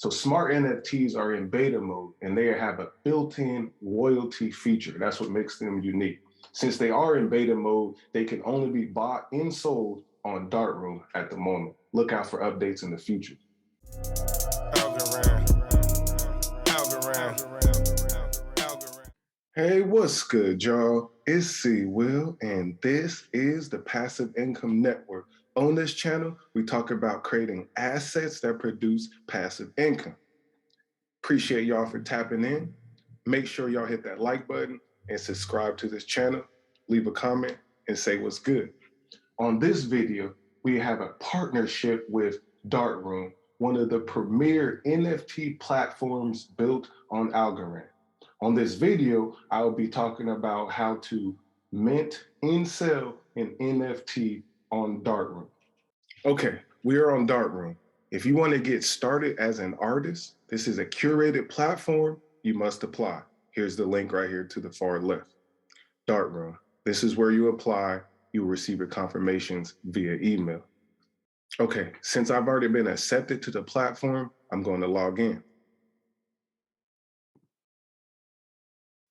So smart NFTs are in beta mode and they have a built-in royalty feature. That's what makes them unique. Since they are in beta mode, they can only be bought and sold on Dartroom at the moment. Look out for updates in the future. Hey, what's good, y'all? It's C. Will, and this is the Passive Income Network. On this channel, we talk about creating assets that produce passive income. Appreciate y'all for tapping in. Make sure y'all hit that like button and subscribe to this channel. Leave a comment and say what's good. On this video, we have a partnership with Dartroom, one of the premier NFT platforms built on Algorand. On this video, I will be talking about how to mint and sell an NFT on Dartroom. Okay, we are on Dartroom. If you want to get started as an artist, this is a curated platform. You must apply. Here's the link right here to the far left. Dartroom. This is where you apply. You will receive your confirmations via email. Okay, since I've already been accepted to the platform, I'm going to log in.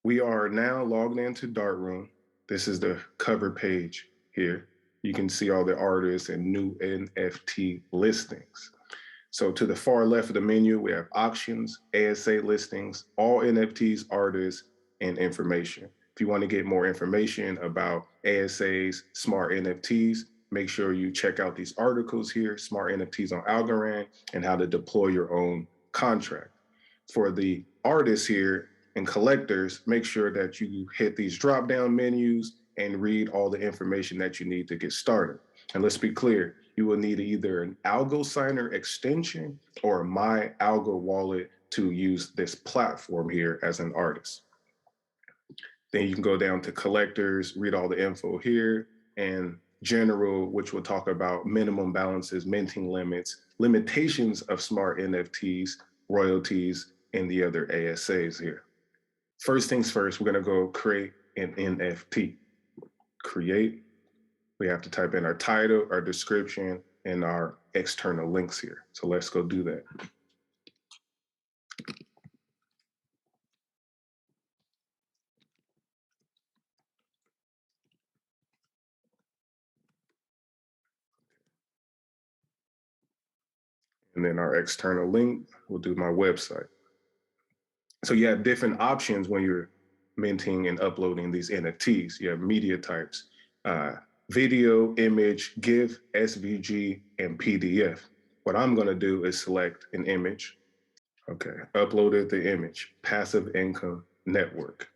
We are now logged into Dartroom. This is the cover page here. You can see all the artists and new NFT listings. So to the far left of the menu, we have auctions, ASA listings, all NFTs, artists, and information. If you want to get more information about ASAs, smart NFTs, make sure you check out these articles here, smart NFTs on Algorand, and how to deploy your own contract. For the artists here and collectors, make sure that you hit these drop-down menus and read all the information that you need to get started. And let's be clear, you will need either an ALGO signer extension or my ALGO wallet to use this platform here as an artist. Then you can go down to collectors, read all the info here, and general, which will talk about minimum balances, minting limits, limitations of smart NFTs, royalties, and the other ASAs here. First things first, we're gonna go create an NFT. Create, we have to type in our title, our description, and our external links here. So let's go do that. And then our external link, we'll do my website. So you have different options when you're minting and uploading these NFTs. You have media types, video, image, GIF, SVG, and PDF. What I'm gonna do is select an image. Okay, uploaded the image, passive income network.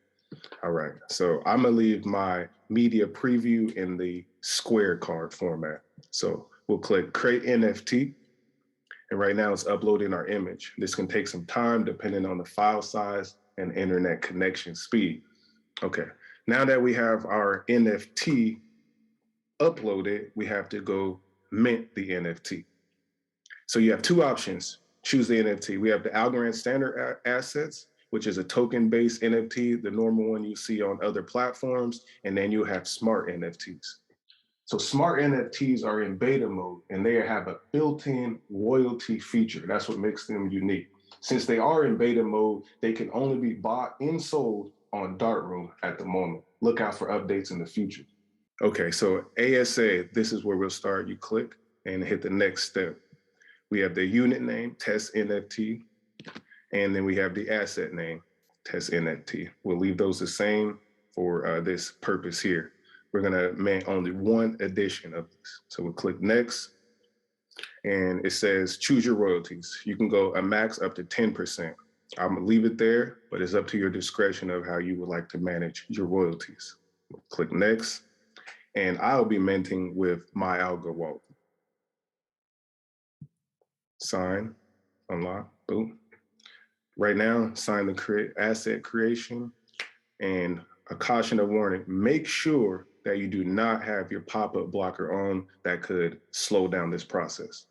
All right, so I'm gonna leave my media preview in the square card format. So we'll click create NFT. And right now it's uploading our image. This can take some time depending on the file size and internet connection speed. Okay, now that we have our NFT uploaded, we have to go mint the NFT. So you have two options, choose the NFT. We have the Algorand standard assets, which is a token-based NFT, the normal one you see on other platforms, and then you have smart NFTs. So smart NFTs are in beta mode and they have a built-in royalty feature. That's what makes them unique. Since they are in beta mode, they can only be bought and sold on Dartroom at the moment. Look out for updates in the future. Okay, so ASA, this is where we'll start. You click and hit the next step. We have the unit name, test NFT, and then we have the asset name, test NFT. We'll leave those the same for this purpose here. We're gonna mint only one edition of this. So we'll click next, and it says choose your royalties. You can go a max up to 10%. I'm gonna leave it there, but it's up to your discretion of how you would like to manage your royalties. Click next, and I'll be minting with my ALGO wallet. Sign, unlock, boom. Right now, sign the asset creation, and a caution of warning, make sure that you do not have your pop-up blocker on. That could slow down this process.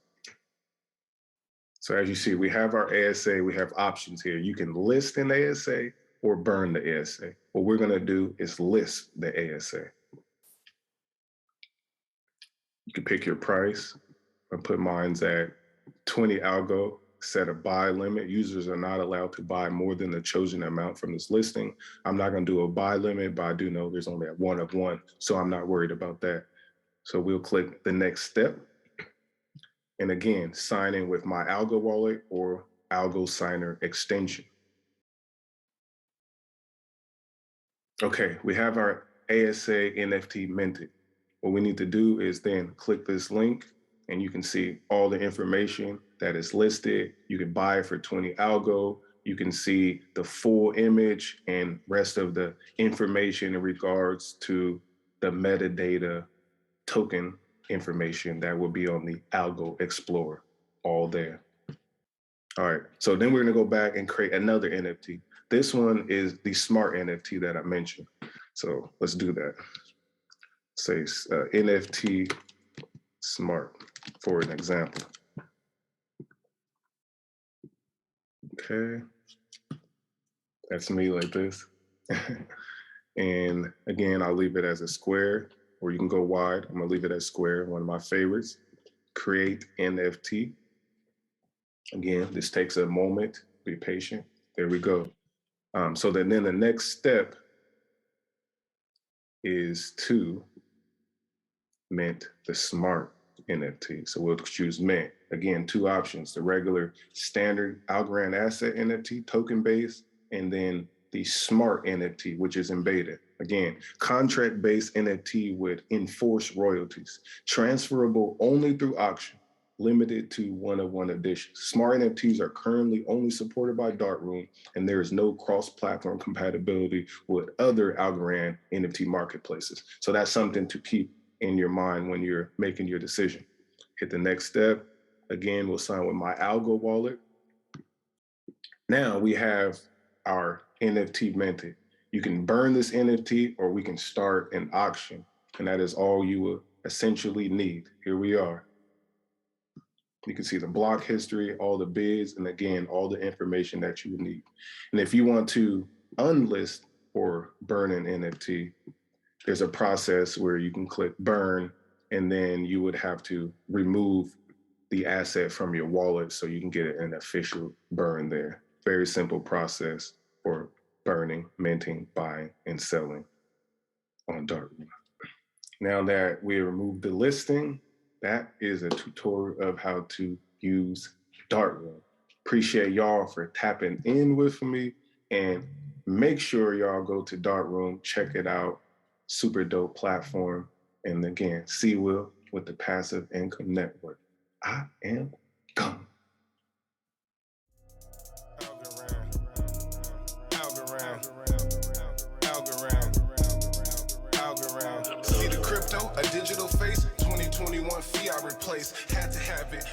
So as you see, we have our ASA, we have options here. You can list an ASA or burn the ASA. What we're gonna do is list the ASA. You can pick your price. I put mine's at 20 ALGO. set a buy limit. Users are not allowed to buy more than the chosen amount from this listing. I'm not going to do a buy limit, but I do know there's only a 1 of 1, so I'm not worried about that. So we'll click the next step. And again, sign in with my ALGO wallet or ALGO signer extension. Okay, we have our ASA NFT minted. What we need to do is then click this link and you can see all the information that is listed. You can buy it for 20 ALGO. You can see the full image and rest of the information in regards to the metadata token information that will be on the ALGO Explorer, all there. All right, so then we're gonna go back and create another NFT. This one is the smart NFT that I mentioned. So let's do that. Say NFT smart for an example. Okay, that's me like this. And again, I'll leave it as a square, or you can go wide. I'm gonna leave it as square, one of my favorites. Create NFT. Again, this takes a moment, be patient. There we go. So then the next step is to mint the smart NFT. So we'll choose mint. Again, 2 options, the regular standard Algorand asset NFT, token based, and then the smart NFT, which is in beta. Again, contract-based NFT with enforced royalties, transferable only through auction, limited to 1 of 1 editions. Smart NFTs are currently only supported by Dartroom, and there is no cross-platform compatibility with other Algorand NFT marketplaces. So that's something to keep in your mind when you're making your decision. Hit the next step. Again, we'll sign with my ALGO wallet. Now we have our NFT minted. You can burn this NFT or we can start an auction, and that is all you will essentially need. Here we are. You can see the block history, all the bids, and again, all the information that you need. And if you want to unlist or burn an NFT, there's a process where you can click burn, and then you would have to remove the asset from your wallet so you can get an official burn there. Very simple process for burning, minting, buying, and selling on Dartroom. Now that we removed the listing, that is a tutorial of how to use Dartroom. Appreciate y'all for tapping in with me, and make sure y'all go to Dartroom, check it out. Super dope platform. And again, C-Will with the Passive Income Network. I am gone. See the crypto, a digital face, 2021 fiat replace, had to have it.